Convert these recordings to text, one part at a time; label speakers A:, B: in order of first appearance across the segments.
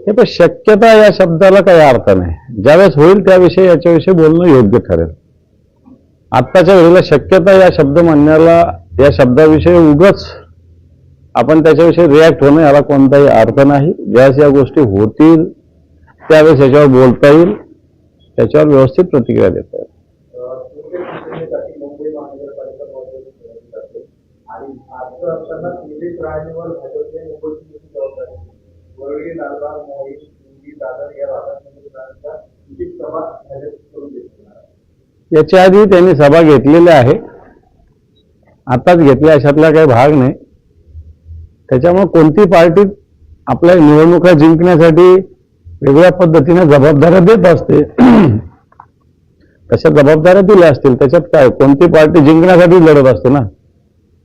A: हे पण शक्यता या शब्दाला काही अर्थ नाही. ज्यावेळेस होईल त्याविषयी याच्याविषयी बोलणं योग्य ठरेल. आत्ताच्या वेळेला शक्यता या शब्द म्हणण्याला, या शब्दाविषयी उगाच आपण त्याच्याविषयी रिॲक्ट होणं याला कोणताही अर्थ नाही. ज्यावेळेस या गोष्टी होतील त्यावेळेस याच्यावर बोलता येईल, त्याच्यावर व्यवस्थित प्रतिक्रिया देता येईल. याच्या आधी त्यांनी सभा घेतलेल्या आहे, आताच घेतल्या अशातला काही भाग नाही. त्याच्यामुळे कोणती पार्टी आपल्या निवडणुका जिंकण्यासाठी वेगळ्या पद्धतीने जबाबदाऱ्या देत असते, तशा जबाबदाऱ्या दिल्या असतील. त्याच्यात काय, कोणती पार्टी जिंकण्यासाठी लढत असते ना.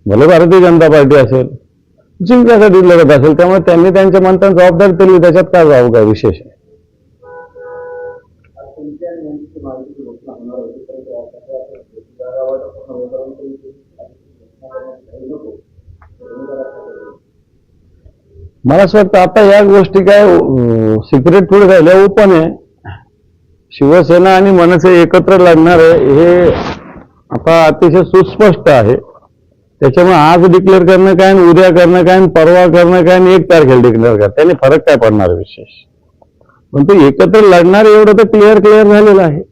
A: भले भारतीय जनता पार्टी असेल, जिंकण्यासाठी लढत असेल, त्यामुळे त्यांनी त्यांच्या मनात जबाबदारी दिली, त्याच्यात काय जाऊ काय विशेष आहे. मला असं वाटतं आता या गोष्टी काय सिक्रेट थोडी राहिल्या, ओपन आहे. शिवसेना आणि मनसे एकत्र लढणार आहे हे आता अतिशय सुस्पष्ट आहे. त्याच्यामुळे आज डिक्लेअर करणं काय, उद्या करणं काय, परवा करणं काय, 1 तारखेला डिक्लेअर करणं, त्याने फरक काय पडणार विशेष. पण ते एकत्र लढणार एवढं तर क्लिअर झालेलं आहे.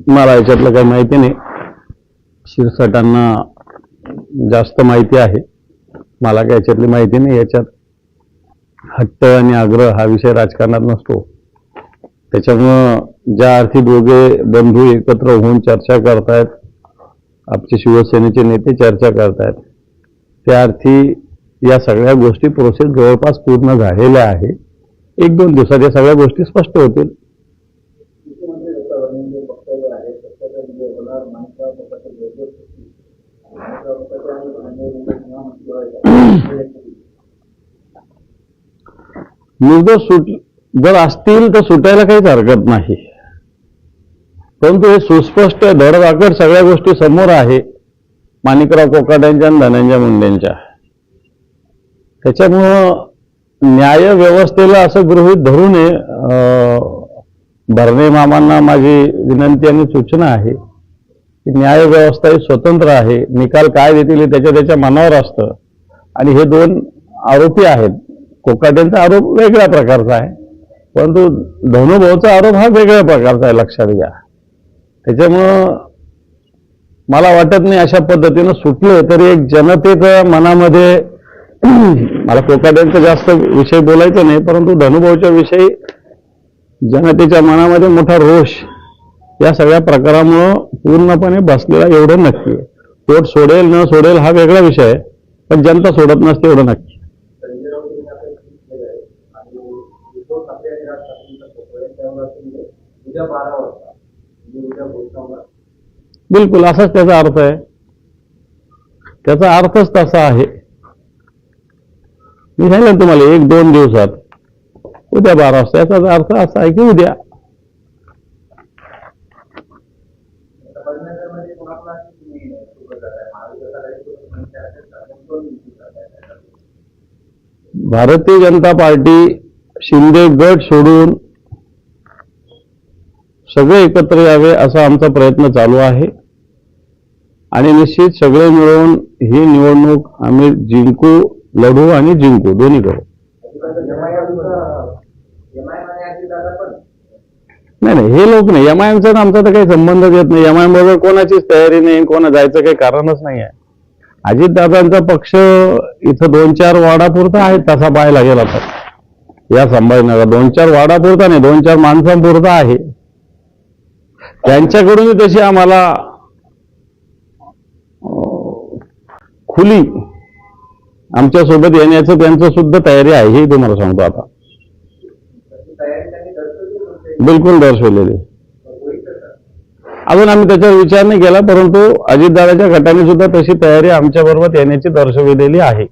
A: मला याच्यातलं काही माहिती नाही. शिरसाटांना जास्त माहिती आहे, मला काही याच्यातली माहिती नाही. याच्यात हट्ट आणि आग्रह हा विषय राजकारणात नसतो. त्याच्यामुळं ज्या अर्थी दोघे बंधू एकत्र होऊन चर्चा करतायत, आमचे शिवसेनेचे नेते चर्चा करतायत, त्या अर्थी या सगळ्या गोष्टी प्रोसेस जवळपास पूर्ण झालेल्या आहे. 1-2 दिवसात या सगळ्या गोष्टी स्पष्ट होतील. निर्दोष जर असतील तर सुटायला काहीच हरकत नाही, परंतु हे सुस्पष्ट धडधाकट सगळ्या गोष्टी समोर आहे माणिकराव कोकाट्यांच्या आणि धनंजय मुंडेंच्या. त्याच्यामुळं न्याय व्यवस्थेला असं गृहीत धरू नये. भरणे मामांना माझी विनंती आणि सूचना आहे की न्याय व्यवस्था ही स्वतंत्र आहे. निकाल काय देतील हे त्याच्या मनावर असतं. आणि हे 2 आरोपी आहेत. कोकाटेंचा आरोप वेगळ्या प्रकारचा आहे, परंतु धनुभाऊचा आरोप हा वेगळ्या प्रकारचा आहे, लक्षात घ्या. त्याच्यामुळं मला वाटत नाही अशा पद्धतीनं सुटले तरी एक जनतेच्या मनामध्ये, मला कोकाटेंचा जास्त विषय बोलायचा नाही, परंतु धनुभाऊच्या विषयी जनतेच्या मनामध्ये मोठा रोष या सगळ्या प्रकारामुळं पूर्णपणे बसलेला एवढं नक्की. कोर्ट सोडेल न सोडेल हा वेगळा विषय आहे, पण जनता सोडत नसते एवढं नक्की. बिलकुल असाच त्याचा अर्थ आहे. त्याचा अर्थच तसा आहे. मी सांगितलं तुम्हाला 1-2 दिवसात, उद्या 12 वाजता. याचा अर्थ असा आहे की उद्या. भारतीय जनता पार्टी शिंदे गट सोडून सगळे एकत्र यावे असा आमचा प्रयत्न चालू आहे. आणि निश्चित सगळे मिळून ही निवडणूक आम्ही जिंकू, लढू आणि जिंकू, दोन्ही करू. नाही, हे लोक नाही. एमआयएमचा आमचा तर काही संबंधच येत नाही. एमआयएम बरोबर कोणाचीच तयारी नाही, कोणा जायचं काही कारणच नाही आहे. अजितदादांचा पक्ष इथं 2-4 वाडापुरता आहे, तसा पाहायला गेला तर या संभाजीनगर 2-4 वाडापुरता नाही, 2-4 माणसांपुरता आहे. त्यांच्याकडूनही तशी आम्हाला खुली आमच्यासोबत येण्याचं त्यांचं सुद्धा तयारी आहे, हे तुम्हाला सांगतो. आता बिलकुल दर्शवलेली. अजून आम्ही त्याच्यावर विचार नाही केला, परंतु अजितदादाच्या गटाने सुद्धा तशी तयारी आमच्या बरोबर येण्याची दर्शविलेली आहे.